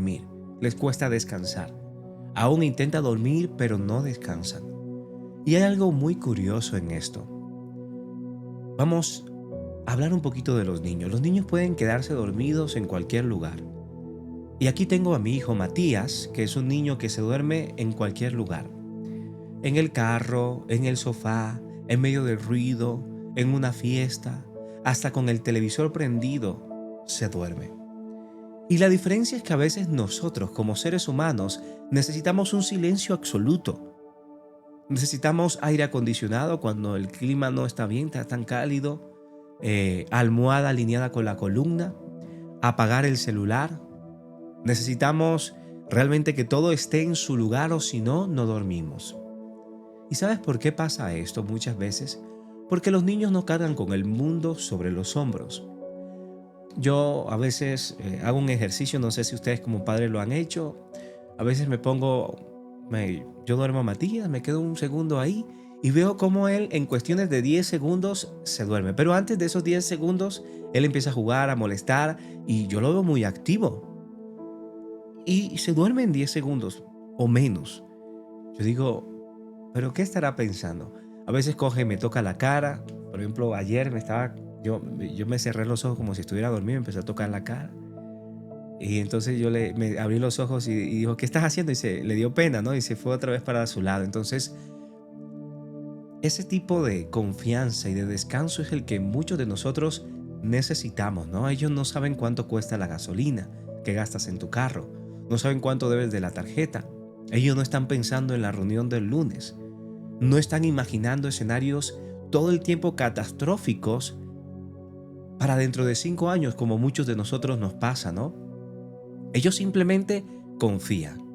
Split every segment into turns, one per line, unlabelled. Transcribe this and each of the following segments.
dormir, les cuesta descansar. Aún intentan dormir, pero no descansan. Y hay algo muy curioso en esto. Vamos a hablar un poquito de los niños. Los niños pueden quedarse dormidos en cualquier lugar. Y aquí tengo a mi hijo Matías, que es un niño que se duerme en cualquier lugar. En el carro, en el sofá, en medio del ruido, en una fiesta, hasta con el televisor prendido, se duerme. Y la diferencia es que a veces nosotros, como seres humanos, necesitamos un silencio absoluto. Necesitamos aire acondicionado cuando el clima no está bien, está tan cálido, almohada alineada con la columna, apagar el celular. Necesitamos realmente que todo esté en su lugar o si no, no dormimos. ¿Y sabes por qué pasa esto muchas veces? Porque los niños no cargan con el mundo sobre los hombros. Yo a veces hago un ejercicio, no sé si ustedes como padres lo han hecho. A veces yo duermo a Matías, me quedo un segundo ahí y veo cómo él en cuestiones de 10 segundos se duerme. Pero antes de esos 10 segundos, él empieza a jugar, a molestar y yo lo veo muy activo. Y se duerme en 10 segundos o menos. Yo digo, ¿pero qué estará pensando? A veces coge y me toca la cara. Por ejemplo, ayer yo me cerré los ojos como si estuviera dormido, me empezó a tocar la cara. Y entonces me abrí los ojos y dijo, ¿qué estás haciendo? Le dio pena, ¿no? Y se fue otra vez para su lado. Entonces, ese tipo de confianza y de descanso es el que muchos de nosotros necesitamos, ¿no? Ellos no saben cuánto cuesta la gasolina que gastas en tu carro. No saben cuánto debes de la tarjeta. Ellos no están pensando en la reunión del lunes. No están imaginando escenarios todo el tiempo catastróficos para dentro de 5 años, como muchos de nosotros nos pasa, ¿no? Ellos simplemente confían.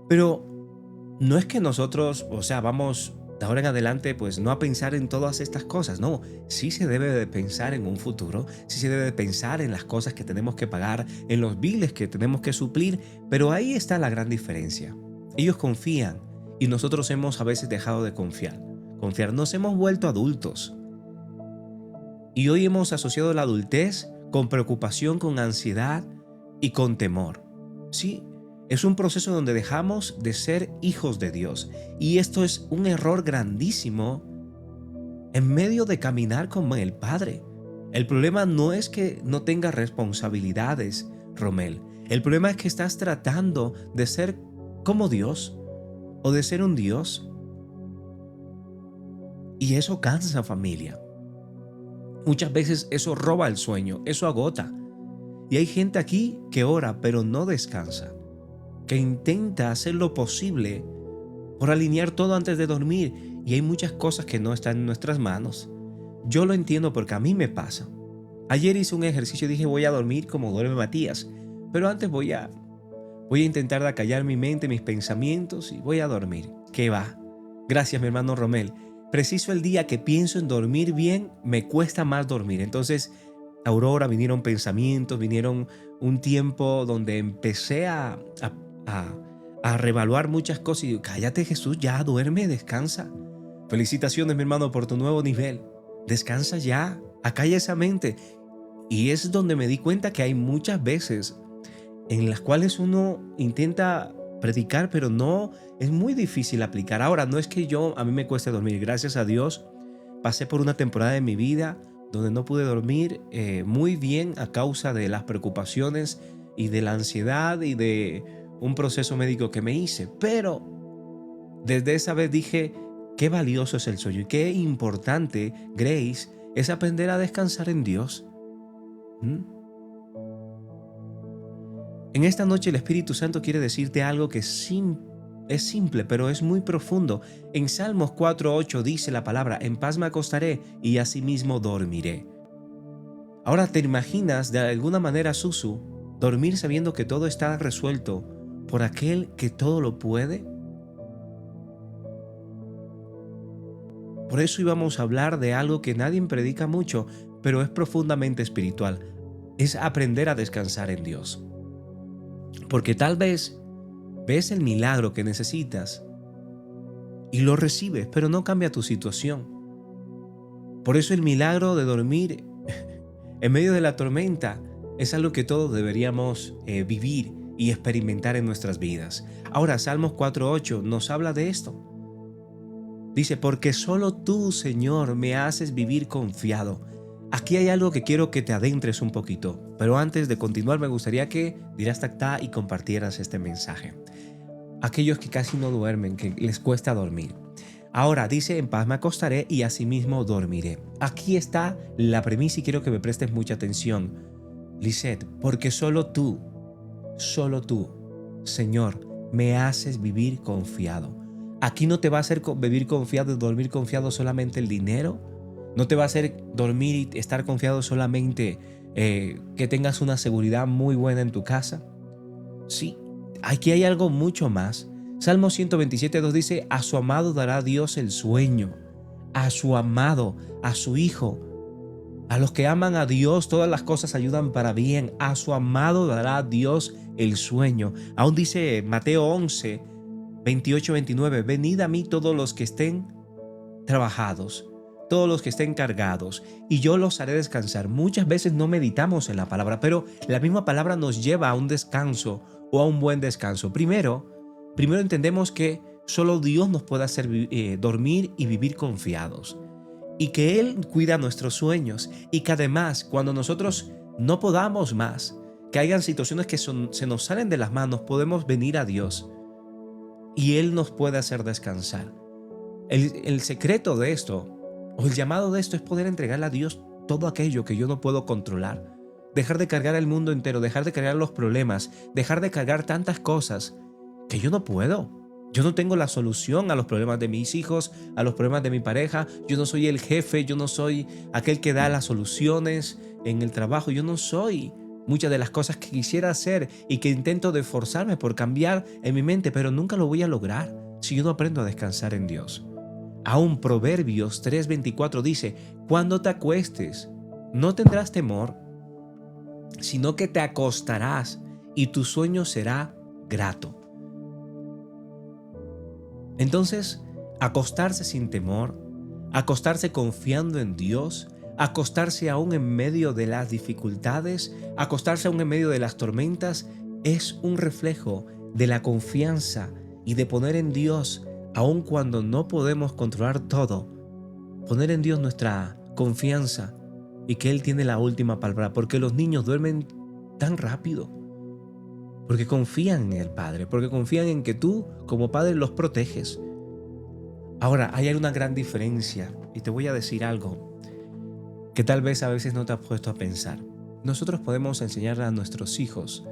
Pero no es que nosotros, vamos de ahora en adelante, pues no a pensar en todas estas cosas, no. Sí se debe de pensar en un futuro, sí se debe de pensar en las cosas que tenemos que pagar, en los biles que tenemos que suplir, pero ahí está la gran diferencia. Ellos confían y nosotros hemos a veces dejado de confiar. Nos hemos vuelto adultos y hoy hemos asociado la adultez con preocupación, con ansiedad y con temor. Sí, es un proceso donde dejamos de ser hijos de Dios. Y esto es un error grandísimo en medio de caminar con el Padre. El problema no es que no tengas responsabilidades, Romel. El problema es que estás tratando de ser como Dios o de ser un Dios. Y eso cansa, familia. Muchas veces eso roba el sueño, eso agota. Y hay gente aquí que ora pero no descansa, que intenta hacer lo posible por alinear todo antes de dormir y hay muchas cosas que no están en nuestras manos. Yo lo entiendo porque a mí me pasa. Ayer hice un ejercicio y dije voy a dormir como duerme Matías, pero antes voy a intentar de acallar mi mente, mis pensamientos y voy a dormir. ¿Qué va? Gracias, mi hermano Romel. Preciso el día que pienso en dormir bien, me cuesta más dormir. Entonces, Aurora, vinieron pensamientos, vinieron un tiempo donde empecé a reevaluar muchas cosas y digo, cállate Jesús, ya duerme, descansa. Felicitaciones mi hermano por tu nuevo nivel. Descansa ya, acalla esa mente. Y es donde me di cuenta que hay muchas veces en las cuales uno intenta predicar, pero no, es muy difícil aplicar. Ahora, no es que a mí me cueste dormir, gracias a Dios, pasé por una temporada de mi vida donde no pude dormir muy bien a causa de las preocupaciones y de la ansiedad y de un proceso médico que me hice. Pero desde esa vez dije, qué valioso es el sueño y qué importante, Grace, es aprender a descansar en Dios. ¿Mm? En esta noche el Espíritu Santo quiere decirte algo que es simple, pero es muy profundo. En Salmos 4:8 dice la palabra, en paz me acostaré y asimismo dormiré. Ahora, ¿te imaginas de alguna manera, Susu, dormir sabiendo que todo está resuelto por aquel que todo lo puede? Por eso íbamos a hablar de algo que nadie predica mucho, pero es profundamente espiritual. Es aprender a descansar en Dios. Porque tal vez ves el milagro que necesitas y lo recibes, pero no cambia tu situación. Por eso el milagro de dormir en medio de la tormenta es algo que todos deberíamos vivir y experimentar en nuestras vidas. Ahora, Salmos 4:8 nos habla de esto. Dice, porque solo tú, Señor, me haces vivir confiado. Aquí hay algo que quiero que te adentres un poquito, pero antes de continuar me gustaría que dieras tacta y compartieras este mensaje. Aquellos que casi no duermen, que les cuesta dormir. Ahora dice, en paz me acostaré y asimismo dormiré. Aquí está la premisa y quiero que me prestes mucha atención. Lisette, porque solo tú, Señor, me haces vivir confiado. Aquí no te va a hacer vivir confiado y dormir confiado solamente el dinero. No te va a hacer dormir y estar confiado solamente que tengas una seguridad muy buena en tu casa. Sí, aquí hay algo mucho más. Salmo 127:2 dice, a su amado dará Dios el sueño. A su amado, a su hijo. A los que aman a Dios, todas las cosas ayudan para bien. A su amado dará Dios el sueño. Aún dice Mateo 11:28-29, venid a mí todos los que estén trabajados, todos los que estén cargados, y yo los haré descansar. Muchas veces no meditamos en la palabra, pero la misma palabra nos lleva a un descanso o a un buen descanso. Primero entendemos que solo Dios nos puede hacer dormir y vivir confiados, y que Él cuida nuestros sueños, y que además cuando nosotros no podamos más, que hayan situaciones que se nos salen de las manos, podemos venir a Dios y Él nos puede hacer descansar. El secreto de esto, o el llamado de esto, es poder entregarle a Dios todo aquello que yo no puedo controlar. Dejar de cargar el mundo entero, dejar de cargar los problemas, dejar de cargar tantas cosas que yo no puedo. Yo no tengo la solución a los problemas de mis hijos, a los problemas de mi pareja. Yo no soy el jefe, yo no soy aquel que da las soluciones en el trabajo. Yo no soy muchas de las cosas que quisiera hacer y que intento de esforzarme por cambiar en mi mente, pero nunca lo voy a lograr si yo no aprendo a descansar en Dios. Aún Proverbios 3:24 dice, cuando te acuestes, no tendrás temor, sino que te acostarás y tu sueño será grato. Entonces, acostarse sin temor, acostarse confiando en Dios, acostarse aún en medio de las dificultades, acostarse aún en medio de las tormentas, es un reflejo de la confianza y de poner en Dios, aun cuando no podemos controlar todo, poner en Dios nuestra confianza y que Él tiene la última palabra, porque los niños duermen tan rápido, porque confían en el Padre, porque confían en que tú como Padre los proteges. Ahora, hay una gran diferencia y te voy a decir algo que tal vez a veces no te has puesto a pensar. Nosotros podemos enseñar a nuestros hijos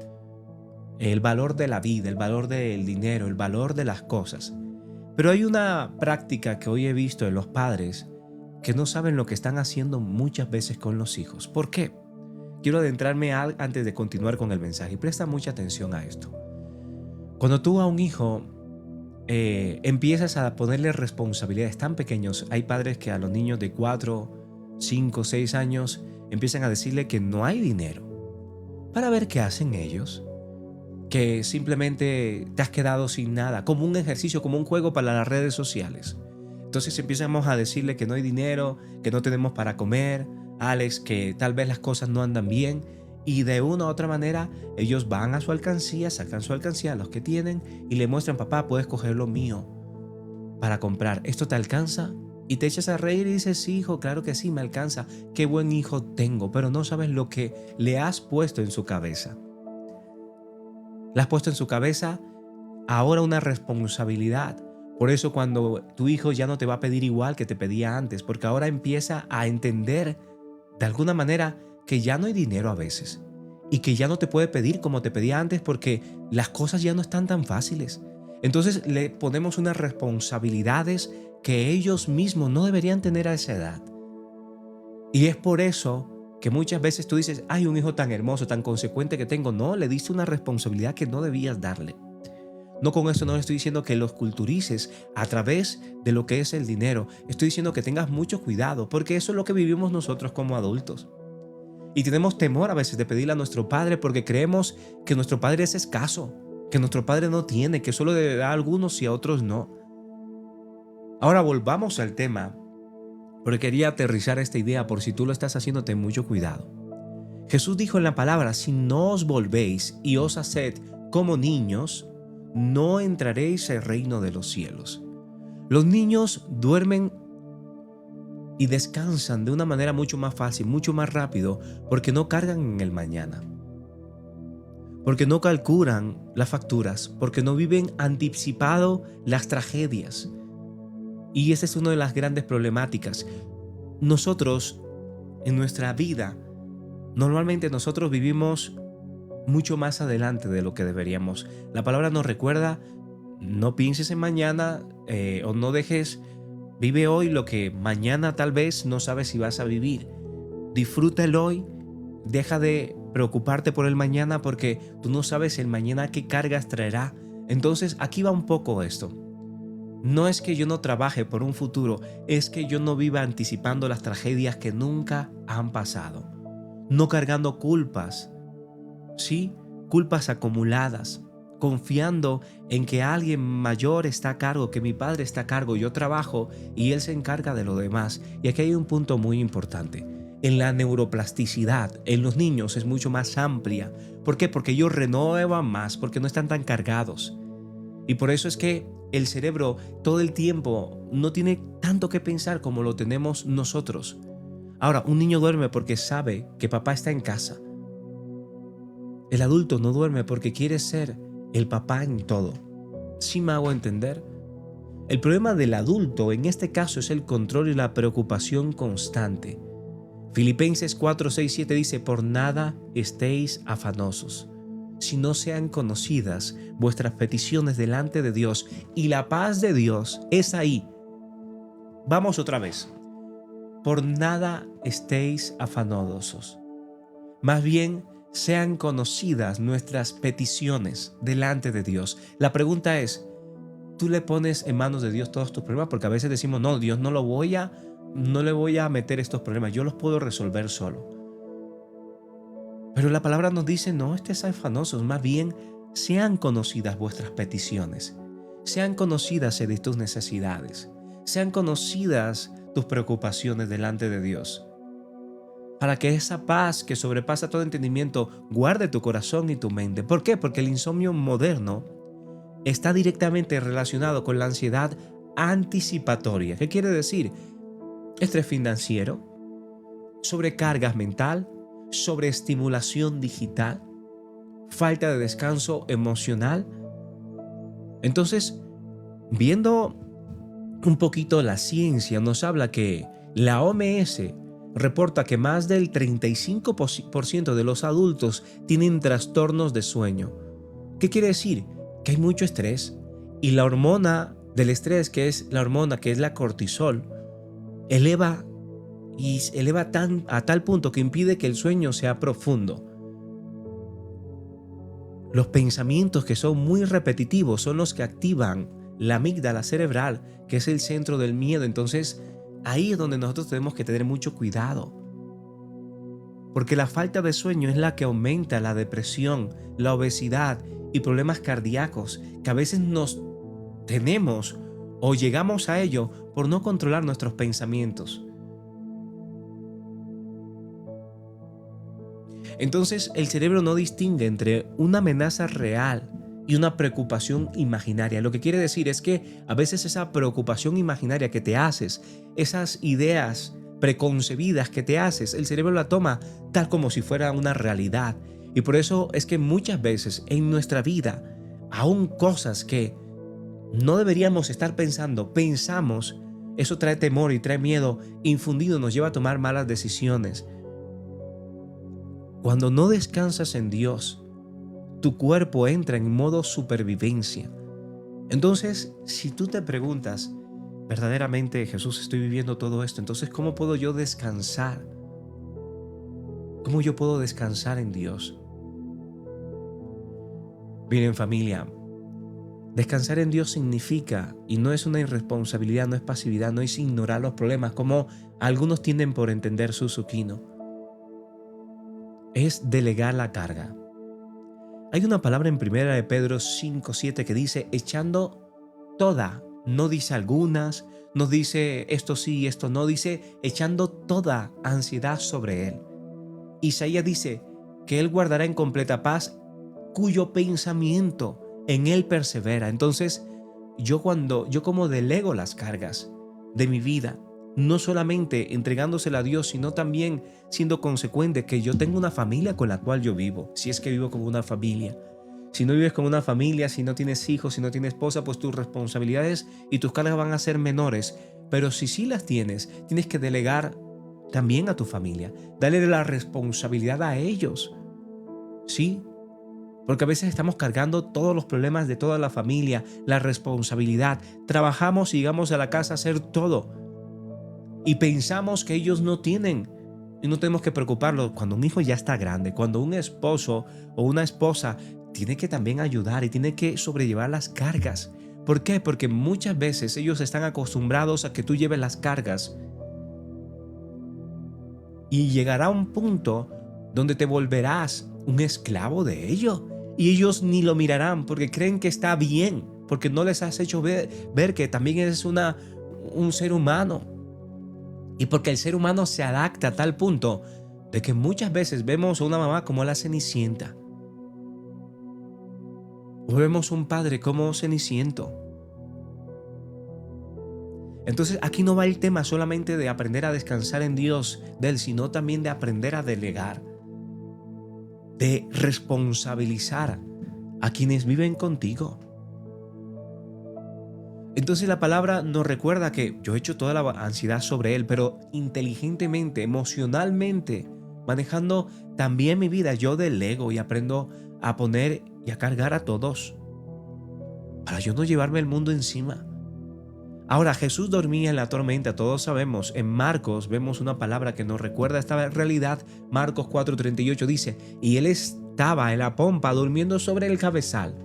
el valor de la vida, el valor del dinero, el valor de las cosas. Pero hay una práctica que hoy he visto en los padres que no saben lo que están haciendo muchas veces con los hijos. ¿Por qué? Quiero adentrarme antes de continuar con el mensaje y presta mucha atención a esto. Cuando tú a un hijo empiezas a ponerle responsabilidades tan pequeños, hay padres que a los niños de 4, 5, 6 años empiezan a decirle que no hay dinero para ver qué hacen ellos, que simplemente te has quedado sin nada, como un ejercicio, como un juego para las redes sociales. Entonces empezamos a decirle que no hay dinero, que no tenemos para comer, Alex, que tal vez las cosas no andan bien, y de una u otra manera ellos van a su alcancía, sacan su alcancía, los que tienen, y le muestran, papá, puedes coger lo mío para comprar, ¿esto te alcanza? Y te echas a reír y dices, sí, hijo, claro que sí, me alcanza, qué buen hijo tengo, pero no sabes lo que le has puesto en su cabeza. Le has puesto en su cabeza ahora una responsabilidad. Por eso cuando tu hijo ya no te va a pedir igual que te pedía antes, porque ahora empieza a entender de alguna manera que ya no hay dinero a veces y que ya no te puede pedir como te pedía antes porque las cosas ya no están tan fáciles. Entonces le ponemos unas responsabilidades que ellos mismos no deberían tener a esa edad. Y es por eso que muchas veces tú dices, ay, un hijo tan hermoso, tan consecuente que tengo. No, le diste una responsabilidad que no debías darle. No, con esto no le estoy diciendo que los culturices a través de lo que es el dinero. Estoy diciendo que tengas mucho cuidado, porque eso es lo que vivimos nosotros como adultos. Y tenemos temor a veces de pedirle a nuestro padre porque creemos que nuestro padre es escaso, que nuestro padre no tiene, que solo le da a algunos y a otros no. Ahora volvamos al tema, porque quería aterrizar esta idea por si tú lo estás haciendo, ten mucho cuidado. Jesús dijo en la palabra, si no os volvéis y os haced como niños, no entraréis al reino de los cielos. Los niños duermen y descansan de una manera mucho más fácil, mucho más rápido, porque no cargan en el mañana, porque no calculan las facturas, porque no viven anticipado las tragedias. Y esa es una de las grandes problemáticas. Nosotros, en nuestra vida, normalmente nosotros vivimos mucho más adelante de lo que deberíamos. La palabra nos recuerda, no pienses en mañana, o no dejes, vive hoy lo que mañana tal vez no sabes si vas a vivir. Disfruta el hoy, deja de preocuparte por el mañana porque tú no sabes el mañana qué cargas traerá. Entonces aquí va un poco esto. No es que yo no trabaje por un futuro, es que yo no viva anticipando las tragedias que nunca han pasado. No cargando culpas, ¿sí? Culpas acumuladas, confiando en que alguien mayor está a cargo, que mi padre está a cargo, yo trabajo y él se encarga de lo demás. Y aquí hay un punto muy importante. En la neuroplasticidad, en los niños es mucho más amplia. ¿Por qué? Porque ellos renuevan más, porque no están tan cargados. Y por eso es que el cerebro todo el tiempo no tiene tanto que pensar como lo tenemos nosotros. Ahora, un niño duerme porque sabe que papá está en casa. El adulto no duerme porque quiere ser el papá en todo. ¿Sí me hago entender? El problema del adulto en este caso es el control y la preocupación constante. Filipenses 4, 6, 7 dice: por nada estéis afanosos, si no sean conocidas vuestras peticiones delante de Dios, y la paz de Dios es ahí. Vamos otra vez. Por nada estéis afanosos. Más bien, sean conocidas nuestras peticiones delante de Dios. La pregunta es, ¿tú le pones en manos de Dios todos tus problemas? Porque a veces decimos, no, Dios no le voy a meter estos problemas, yo los puedo resolver solo. Pero la palabra nos dice, no estés afanosos, más bien sean conocidas vuestras peticiones, sean conocidas tus necesidades, sean conocidas tus preocupaciones delante de Dios, para que esa paz que sobrepasa todo entendimiento guarde tu corazón y tu mente. ¿Por qué? Porque el insomnio moderno está directamente relacionado con la ansiedad anticipatoria. ¿Qué quiere decir? Estrés financiero, sobrecargas mental, sobreestimulación digital, falta de descanso emocional. Entonces, viendo un poquito la ciencia, nos habla que la OMS reporta que más del 35% de los adultos tienen trastornos de sueño. ¿Qué quiere decir? Que hay mucho estrés y la hormona del estrés, que es la hormona que es la cortisol, eleva a tal punto que impide que el sueño sea profundo. Los pensamientos que son muy repetitivos son los que activan la amígdala cerebral, que es el centro del miedo. Entonces, ahí es donde nosotros tenemos que tener mucho cuidado. Porque la falta de sueño es la que aumenta la depresión, la obesidad y problemas cardíacos que a veces nos tenemos o llegamos a ello por no controlar nuestros pensamientos. Entonces el cerebro no distingue entre una amenaza real y una preocupación imaginaria. Lo que quiere decir es que a veces esa preocupación imaginaria que te haces, esas ideas preconcebidas que te haces, el cerebro la toma tal como si fuera una realidad. Y por eso es que muchas veces en nuestra vida, aún cosas que no deberíamos estar pensamos, eso trae temor y trae miedo infundido, nos lleva a tomar malas decisiones. Cuando no descansas en Dios, tu cuerpo entra en modo supervivencia. Entonces, si tú te preguntas, verdaderamente, Jesús, estoy viviendo todo esto, entonces, ¿cómo puedo yo descansar? ¿Cómo yo puedo descansar en Dios? Miren, familia, descansar en Dios significa, y no es una irresponsabilidad, no es pasividad, no es ignorar los problemas, como algunos tienden por entender Susukino. Es delegar la carga. Hay una palabra en 1 de Pedro 5:7 que dice echando toda, no dice algunas, no dice esto sí, esto no, dice echando toda ansiedad sobre Él. Isaías dice que Él guardará en completa paz cuyo pensamiento en Él persevera. Entonces, yo como delego las cargas de mi vida, no solamente entregándosela a Dios, sino también siendo consecuente que yo tengo una familia con la cual yo vivo, si es que vivo con una familia. Si no vives con una familia, si no tienes hijos, si no tienes esposa, pues tus responsabilidades y tus cargas van a ser menores. Pero si sí las tienes, tienes que delegar también a tu familia. Dale la responsabilidad a ellos. Sí, porque a veces estamos cargando todos los problemas de toda la familia, la responsabilidad. Trabajamos y llegamos a la casa a hacer todo. Y pensamos que ellos no tienen. Y no tenemos que preocuparlos cuando un hijo ya está grande, cuando un esposo o una esposa tiene que también ayudar y tiene que sobrellevar las cargas. ¿Por qué? Porque muchas veces ellos están acostumbrados a que tú lleves las cargas. Y llegará un punto donde te volverás un esclavo de ello. Y ellos ni lo mirarán porque creen que está bien, porque no les has hecho ver que también eres un ser humano. Y porque el ser humano se adapta a tal punto de que muchas veces vemos a una mamá como la Cenicienta. O vemos a un padre como Ceniciento. Entonces aquí no va el tema solamente de aprender a descansar en Dios de Él, sino también de aprender a delegar, de responsabilizar a quienes viven contigo. Entonces la palabra nos recuerda que yo he hecho toda la ansiedad sobre Él, pero inteligentemente, emocionalmente, manejando también mi vida, yo delego y aprendo a poner y a cargar a todos, para yo no llevarme el mundo encima. Ahora, Jesús dormía en la tormenta, todos sabemos. En Marcos vemos una palabra que nos recuerda esta realidad. Marcos 4:38 dice, y Él estaba en la pompa durmiendo sobre el cabezal.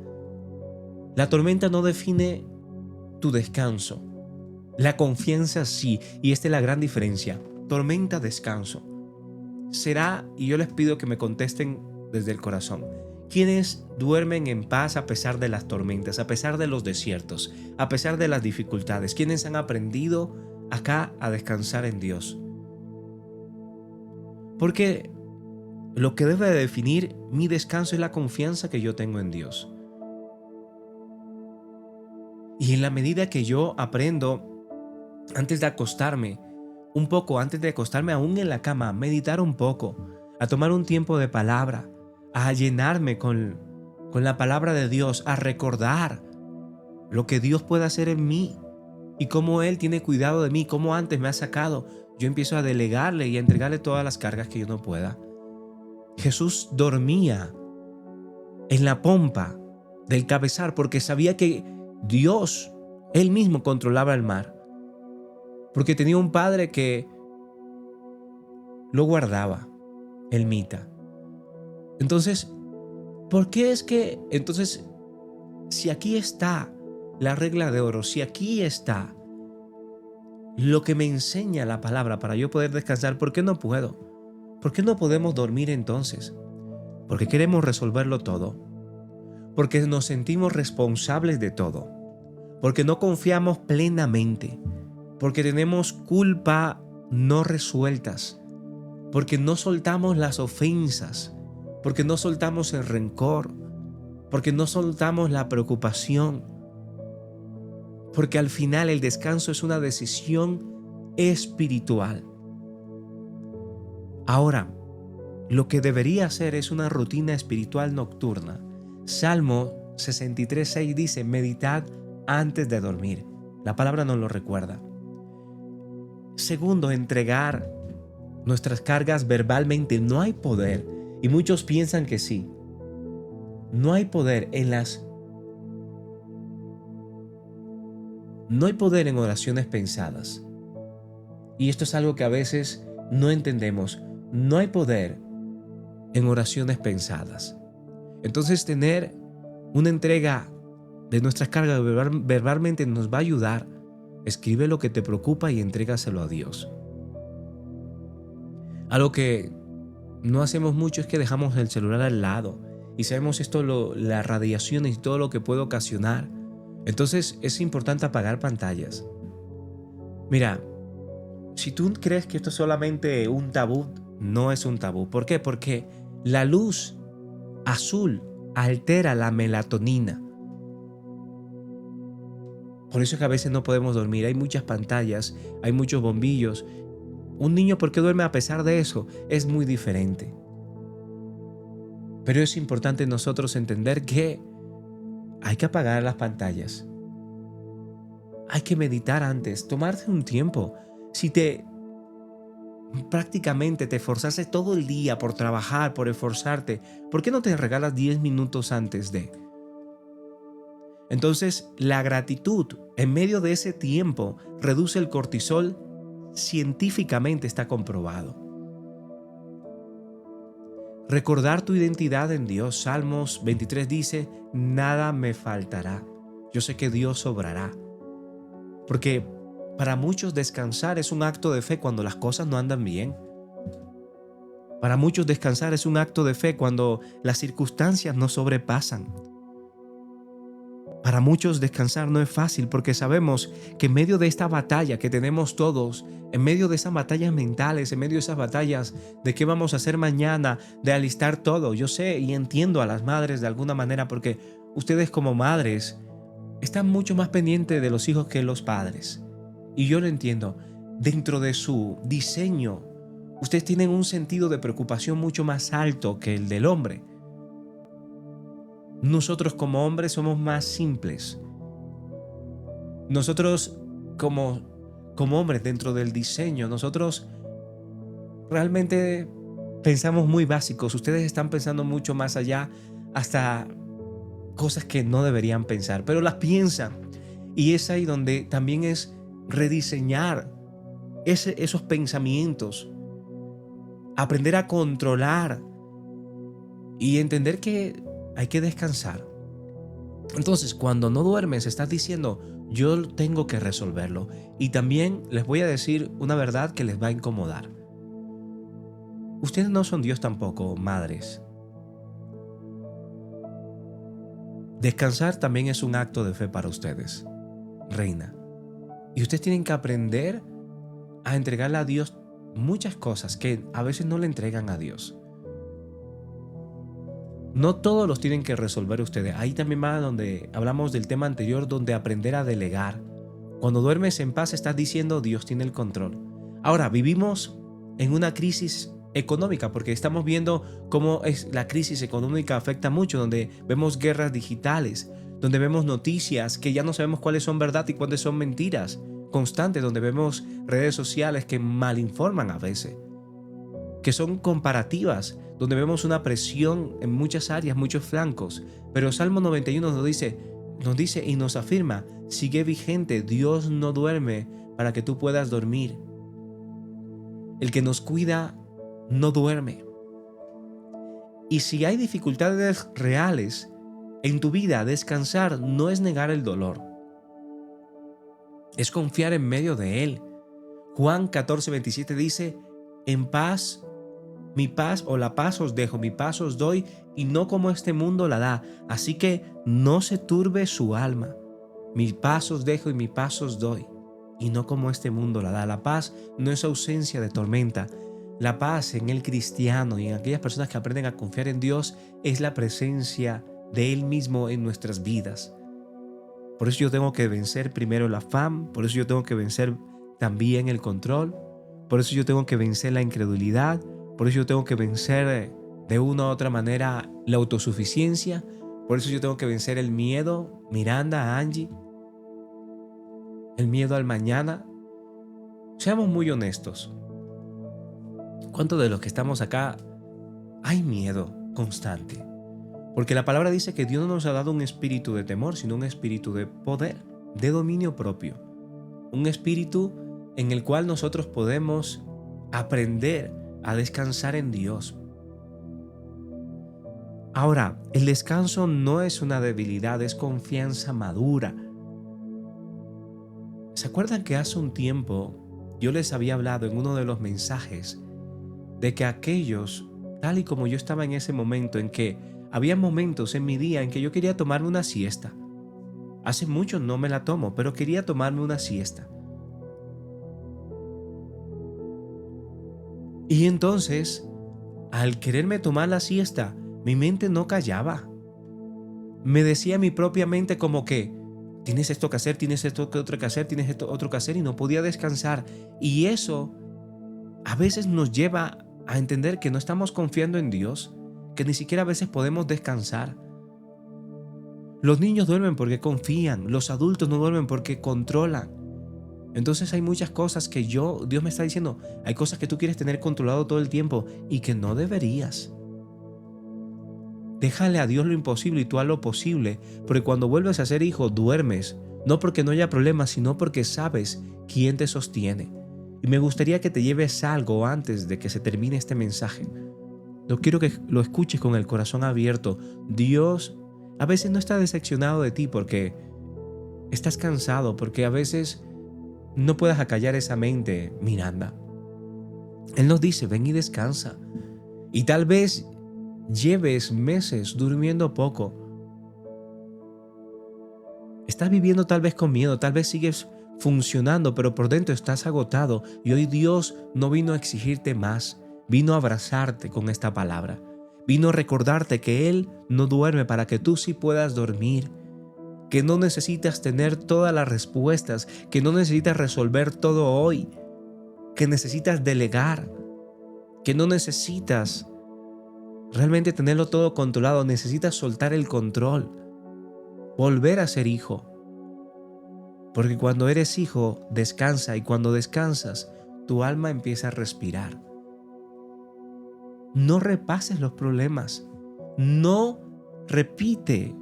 La tormenta no define tu descanso. La confianza sí, y esta es la gran diferencia. Tormenta, descanso. Será, y yo les pido que me contesten desde el corazón, ¿quiénes duermen en paz a pesar de las tormentas, a pesar de los desiertos, a pesar de las dificultades? ¿Quiénes han aprendido acá a descansar en Dios? Porque lo que debe de definir mi descanso es la confianza que yo tengo en Dios. Y en la medida que yo aprendo, antes de acostarme, un poco antes de acostarme aún en la cama, a meditar un poco, a tomar un tiempo de palabra, a llenarme con la palabra de Dios, a recordar lo que Dios puede hacer en mí y cómo Él tiene cuidado de mí, cómo antes me ha sacado. Yo empiezo a delegarle y a entregarle todas las cargas que yo no pueda. Jesús dormía en la pompa del cabezal porque sabía que Dios, Él mismo controlaba el mar. Porque tenía un padre que lo guardaba, el Mita. Entonces, ¿por qué es que, entonces, si aquí está la regla de oro, si aquí está lo que me enseña la palabra para yo poder descansar, ¿por qué no puedo? ¿Por qué no podemos dormir entonces? Porque queremos resolverlo todo. Porque nos sentimos responsables de todo. Porque no confiamos plenamente. Porque tenemos culpa no resueltas. Porque no soltamos las ofensas. Porque no soltamos el rencor. Porque no soltamos la preocupación. Porque al final el descanso es una decisión espiritual. Ahora, lo que debería hacer es una rutina espiritual nocturna. Salmo 63:6 dice, meditad antes de dormir. La palabra nos lo recuerda. Segundo, entregar nuestras cargas verbalmente. No hay poder, y muchos piensan que sí. No hay poder no hay poder en oraciones pensadas. Y esto es algo que a veces no entendemos. No hay poder en oraciones pensadas. Entonces, tener una entrega de nuestras cargas verbalmente nos va a ayudar. Escribe lo que te preocupa y entrégaselo a Dios. Algo que no hacemos mucho es que dejamos el celular al lado y sabemos esto, las radiaciones y todo lo que puede ocasionar. Entonces es importante apagar pantallas. Mira, si tú crees que esto es solamente un tabú, no es un tabú. ¿Por qué? Porque la luz azul altera la melatonina. Por eso es que a veces no podemos dormir. Hay muchas pantallas, hay muchos bombillos. Un niño, ¿por qué duerme a pesar de eso? Es muy diferente. Pero es importante nosotros entender que hay que apagar las pantallas. Hay que meditar antes, tomarte un tiempo. Si prácticamente te esforzaste todo el día por trabajar, por esforzarte, ¿por qué no te regalas 10 minutos antes de? Entonces, la gratitud en medio de ese tiempo reduce el cortisol. Científicamente está comprobado. Recordar tu identidad en Dios. Salmos 23 dice, nada me faltará. Yo sé que Dios obrará. Porque para muchos descansar es un acto de fe cuando las cosas no andan bien. Para muchos descansar es un acto de fe cuando las circunstancias nos sobrepasan. Para muchos descansar no es fácil porque sabemos que en medio de esta batalla que tenemos todos, en medio de esas batallas mentales, en medio de esas batallas de qué vamos a hacer mañana, de alistar todo, yo sé y entiendo a las madres de alguna manera porque ustedes como madres están mucho más pendientes de los hijos que los padres. Y yo lo entiendo. Dentro de su diseño, ustedes tienen un sentido de preocupación mucho más alto que el del hombre. Nosotros como hombres somos más simples. Nosotros como hombres dentro del diseño, nosotros realmente pensamos muy básicos. Ustedes están pensando mucho más allá, hasta cosas que no deberían pensar, pero las piensan. Y es ahí donde también es rediseñar esos pensamientos, aprender a controlar y entender que hay que descansar. Entonces, cuando no duermes, estás diciendo, yo tengo que resolverlo. Y también les voy a decir una verdad que les va a incomodar. Ustedes no son Dios tampoco, madres. Descansar también es un acto de fe para ustedes, reina. Y ustedes tienen que aprender a entregarle a Dios muchas cosas que a veces no le entregan a Dios. No todos los tienen que resolver ustedes. Ahí también va donde hablamos del tema anterior, donde aprender a delegar. Cuando duermes en paz estás diciendo Dios tiene el control. Ahora, vivimos en una crisis económica porque estamos viendo cómo la crisis económica afecta mucho, donde vemos guerras digitales, donde vemos noticias que ya no sabemos cuáles son verdad y cuáles son mentiras constantes, donde vemos redes sociales que malinforman a veces, que son comparativas, donde vemos una presión en muchas áreas, muchos flancos. Pero Salmo 91 nos dice y nos afirma, sigue vigente, Dios no duerme para que tú puedas dormir. El que nos cuida no duerme. Y si hay dificultades reales en tu vida, descansar no es negar el dolor, es confiar en medio de él. Juan 14:27 dice, en paz, mi paz o la paz os dejo, mi paz os doy, y no como este mundo la da. Así que no se turbe su alma. Mi paz os dejo y mi paz os doy, y no como este mundo la da. La paz no es ausencia de tormenta. La paz en el cristiano y en aquellas personas que aprenden a confiar en Dios es la presencia de Él mismo en nuestras vidas. Por eso yo tengo que vencer primero el afán, por eso yo tengo que vencer también el control, por eso yo tengo que vencer la incredulidad, por eso yo tengo que vencer de una u otra manera la autosuficiencia, por eso yo tengo que vencer el miedo, Miranda, Angie, el miedo al mañana. Seamos muy honestos. ¿Cuántos de los que estamos acá hay miedo constante? Porque la palabra dice que Dios no nos ha dado un espíritu de temor, sino un espíritu de poder, de dominio propio. Un espíritu en el cual nosotros podemos aprender a descansar en Dios. Ahora, el descanso no es una debilidad, es confianza madura. ¿Se acuerdan que hace un tiempo yo les había hablado en uno de los mensajes de que aquellos, tal y como yo estaba en ese momento, en que había momentos en mi día en que yo quería tomarme una siesta? Hace mucho no me la tomo, pero quería tomarme una siesta. Y entonces, al quererme tomar la siesta, mi mente no callaba. me decía a mi propia mente como que tienes esto que hacer, tienes esto que otro que hacer, tienes esto otro que hacer y no podía descansar. Y eso a veces nos lleva a entender que no estamos confiando en Dios, que ni siquiera a veces podemos descansar. Los niños duermen porque confían, los adultos no duermen porque controlan. Entonces hay muchas cosas que Dios me está diciendo, hay cosas que tú quieres tener controlado todo el tiempo y que no deberías. Déjale a Dios lo imposible y tú haz lo posible, porque cuando vuelves a ser hijo duermes, no porque no haya problemas, sino porque sabes quién te sostiene. Y me gustaría que te lleves algo antes de que se termine este mensaje. Yo quiero que lo escuches con el corazón abierto. Dios a veces no está decepcionado de ti porque estás cansado, porque a veces no puedas acallar esa mente, Miranda. Él nos dice, ven y descansa. Y tal vez lleves meses durmiendo poco. Estás viviendo tal vez con miedo, tal vez sigues funcionando, pero por dentro estás agotado. Y hoy Dios no vino a exigirte más, vino a abrazarte con esta palabra. Vino a recordarte que Él no duerme para que tú sí puedas dormir. Que no necesitas tener todas las respuestas, que no necesitas resolver todo hoy, que necesitas delegar, que no necesitas realmente tenerlo todo controlado, necesitas soltar el control, volver a ser hijo. Porque cuando eres hijo, descansa y cuando descansas, tu alma empieza a respirar. No repases los problemas, no repite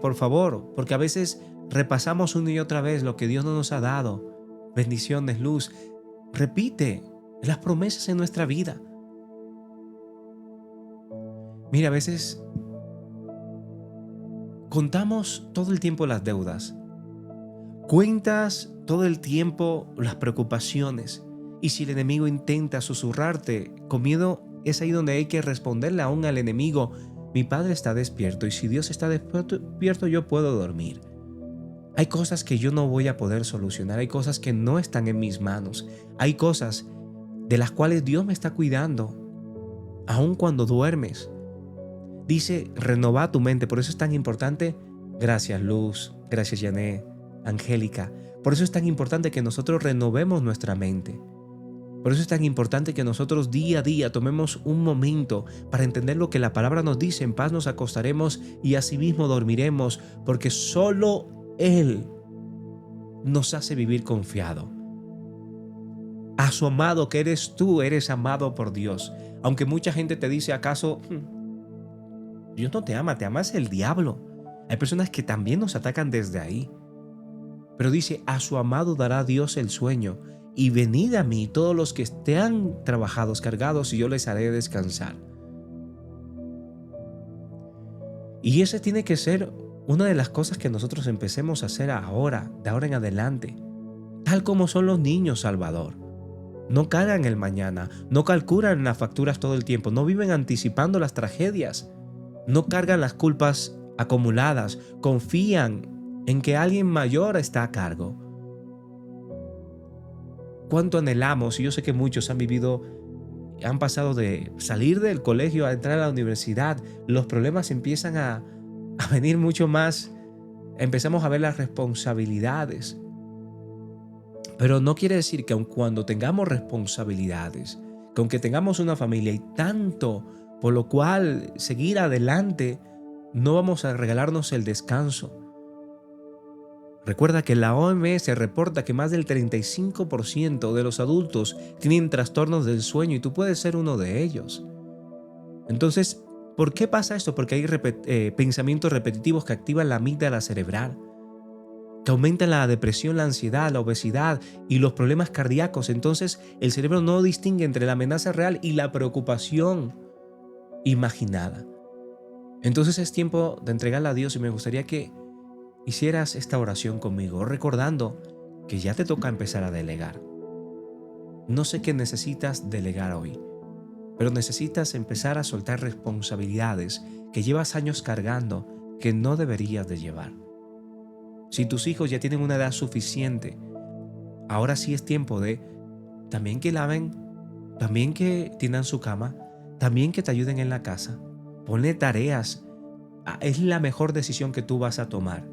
por favor, porque a veces repasamos una y otra vez lo que Dios no nos ha dado, bendiciones, luz. Repite las promesas en nuestra vida. Mira, a veces contamos todo el tiempo las deudas, cuentas todo el tiempo las preocupaciones, y si el enemigo intenta susurrarte con miedo, es ahí donde hay que responderle aún al enemigo. Mi padre está despierto y si Dios está despierto yo puedo dormir. Hay cosas que yo no voy a poder solucionar, hay cosas que no están en mis manos, hay cosas de las cuales Dios me está cuidando, aun cuando duermes. Dice, renova tu mente, por eso es tan importante. Gracias Luz, gracias Janet, Angélica. Por eso es tan importante que nosotros renovemos nuestra mente. Por eso es tan importante que nosotros día a día tomemos un momento para entender lo que la palabra nos dice. En paz nos acostaremos y asimismo dormiremos, porque solo Él nos hace vivir confiado. A su amado que eres tú, eres amado por Dios. Aunque mucha gente te dice, ¿acaso Dios no te ama es el diablo? Hay personas que también nos atacan desde ahí. Pero dice, a su amado dará Dios el sueño. Y venid a mí todos los que estén trabajados, cargados, y yo les haré descansar. Y esa tiene que ser una de las cosas que nosotros empecemos a hacer ahora, de ahora en adelante. Tal como son los niños, Salvador. No cargan el mañana, no calculan las facturas todo el tiempo, no viven anticipando las tragedias, no cargan las culpas acumuladas, confían en que alguien mayor está a cargo. Cuánto anhelamos, y yo sé que muchos han pasado de salir del colegio a entrar a la universidad, los problemas empiezan a venir mucho más, empezamos a ver las responsabilidades. Pero no quiere decir que aun cuando tengamos responsabilidades, que aunque tengamos una familia y tanto por lo cual seguir adelante, no vamos a regalarnos el descanso. Recuerda que la OMS reporta que más del 35% de los adultos tienen trastornos del sueño y tú puedes ser uno de ellos. Entonces, ¿por qué pasa esto? Porque hay pensamientos repetitivos que activan la amígdala cerebral, que aumentan la depresión, la ansiedad, la obesidad y los problemas cardíacos. Entonces, el cerebro no distingue entre la amenaza real y la preocupación imaginada. Entonces es tiempo de entregarla a Dios y me gustaría que hicieras esta oración conmigo, recordando que ya te toca empezar a delegar. No sé qué necesitas delegar hoy, pero necesitas empezar a soltar responsabilidades que llevas años cargando que no deberías de llevar. Si tus hijos ya tienen una edad suficiente, ahora sí es tiempo de también que laven, también que tiendan su cama, también que te ayuden en la casa. Ponle tareas es la mejor decisión que tú vas a tomar.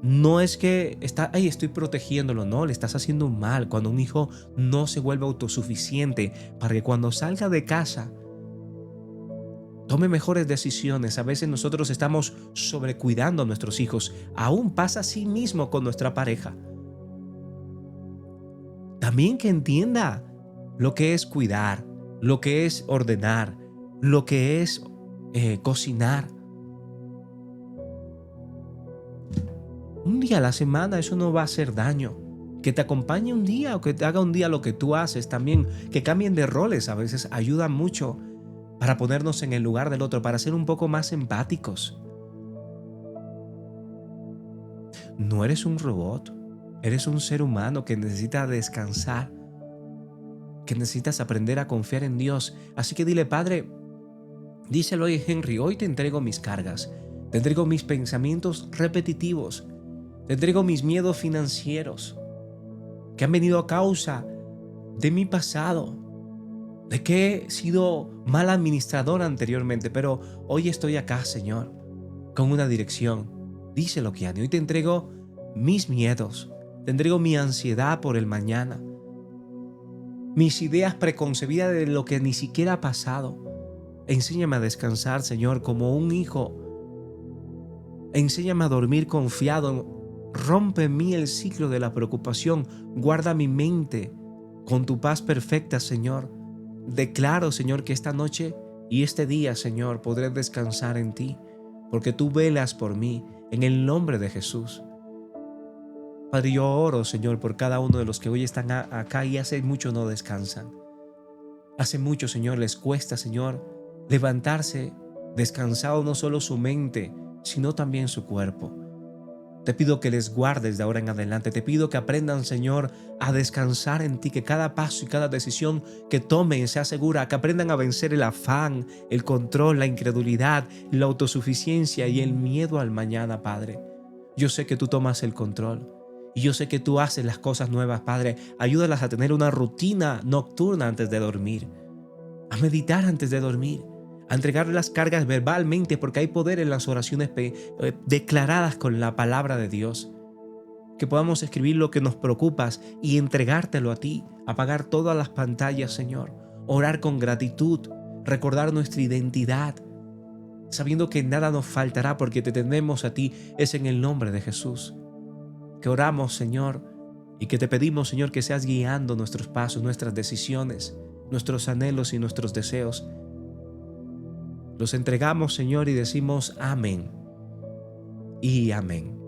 No es que estoy protegiéndolo, no, le estás haciendo un mal cuando un hijo no se vuelve autosuficiente para que cuando salga de casa tome mejores decisiones. A veces nosotros estamos sobrecuidando a nuestros hijos. Aún pasa así mismo con nuestra pareja. También que entienda lo que es cuidar, lo que es ordenar, lo que es cocinar. Un día a la semana eso no va a hacer daño. Que te acompañe un día o que te haga un día lo que tú haces también. Que cambien de roles a veces ayuda mucho para ponernos en el lugar del otro, para ser un poco más empáticos. No eres un robot, eres un ser humano que necesita descansar, que necesitas aprender a confiar en Dios. Así que dile, Padre, díselo hoy, Henry, hoy te entrego mis cargas, te entrego mis pensamientos repetitivos, te entrego mis miedos financieros que han venido a causa de mi pasado, de que he sido mal administrador anteriormente, pero hoy estoy acá, Señor, con una dirección. Díselo, Kiani, hoy te entrego mis miedos, te entrego mi ansiedad por el mañana, mis ideas preconcebidas de lo que ni siquiera ha pasado. Enséñame a descansar, Señor, como un hijo. Enséñame a dormir confiado. Rompe en mí el ciclo de la preocupación. Guarda mi mente con tu paz perfecta, Señor. Declaro, Señor, que esta noche y este día, Señor, podré descansar en ti, porque tú velas por mí, en el nombre de Jesús. Padre, yo oro, Señor, por cada uno de los que hoy están acá y hace mucho no descansan. Hace mucho, Señor, les cuesta, Señor, levantarse descansado no solo su mente, sino también su cuerpo. Te pido que les guardes de ahora en adelante. Te pido que aprendan, Señor, a descansar en ti, que cada paso y cada decisión que tomen sea segura, que aprendan a vencer el afán, el control, la incredulidad, la autosuficiencia y el miedo al mañana, Padre. Yo sé que tú tomas el control y yo sé que tú haces las cosas nuevas, Padre. Ayúdalas a tener una rutina nocturna antes de dormir, a meditar antes de dormir, a entregar las cargas verbalmente, porque hay poder en las oraciones declaradas con la palabra de Dios. Que podamos escribir lo que nos preocupa y entregártelo a ti, apagar todas las pantallas, Señor, orar con gratitud, recordar nuestra identidad, sabiendo que nada nos faltará porque te tenemos a ti, es en el nombre de Jesús. Que oramos, Señor, y que te pedimos, Señor, que seas guiando nuestros pasos, nuestras decisiones, nuestros anhelos y nuestros deseos. Los entregamos, Señor, y decimos amén. Y amén.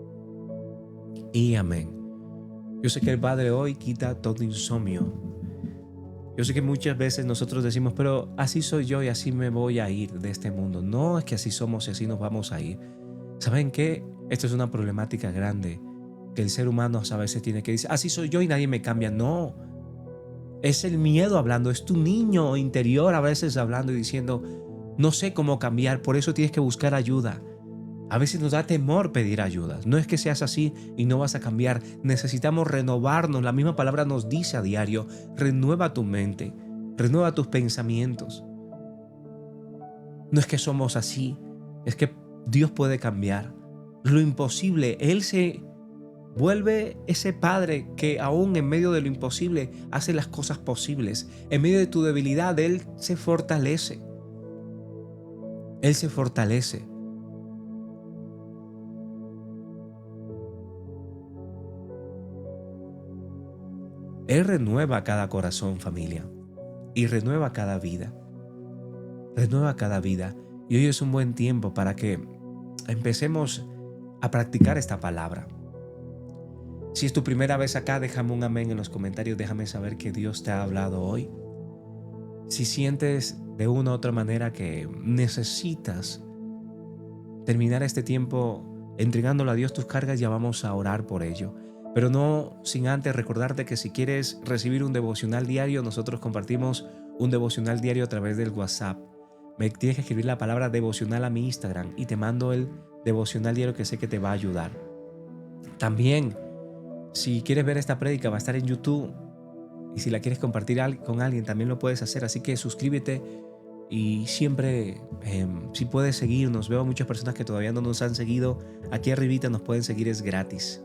Y amén. Yo sé que el Padre hoy quita todo insomnio. Yo sé que muchas veces nosotros decimos, pero así soy yo y así me voy a ir de este mundo. No es que así somos y así nos vamos a ir. ¿Saben qué? Esto es una problemática grande que el ser humano a veces tiene que decir, así soy yo y nadie me cambia. No. Es el miedo hablando, es tu niño interior a veces hablando y diciendo, no sé cómo cambiar, por eso tienes que buscar ayuda. A veces nos da temor pedir ayuda. No es que seas así y no vas a cambiar. Necesitamos renovarnos. La misma palabra nos dice a diario, renueva tu mente, renueva tus pensamientos. No es que somos así, es que Dios puede cambiar. Lo imposible, Él se vuelve ese Padre que aún en medio de lo imposible hace las cosas posibles. En medio de tu debilidad, Él se fortalece. Él se fortalece. Él renueva cada corazón, familia, y renueva cada vida. Renueva cada vida. Y hoy es un buen tiempo para que empecemos a practicar esta palabra. Si es tu primera vez acá, déjame un amén en los comentarios. Déjame saber que Dios te ha hablado hoy. Si sientes de una u otra manera que necesitas terminar este tiempo entregándole a Dios tus cargas, ya vamos a orar por ello. Pero no sin antes recordarte que si quieres recibir un devocional diario, nosotros compartimos un devocional diario a través del WhatsApp. Me tienes que escribir la palabra devocional a mi Instagram y te mando el devocional diario que sé que te va a ayudar. También, si quieres ver esta prédica, va a estar en YouTube. Y si la quieres compartir con alguien, también lo puedes hacer. Así que suscríbete Y siempre, si puedes seguirnos, veo muchas personas que todavía no nos han seguido. Aquí arribita nos pueden seguir, es gratis.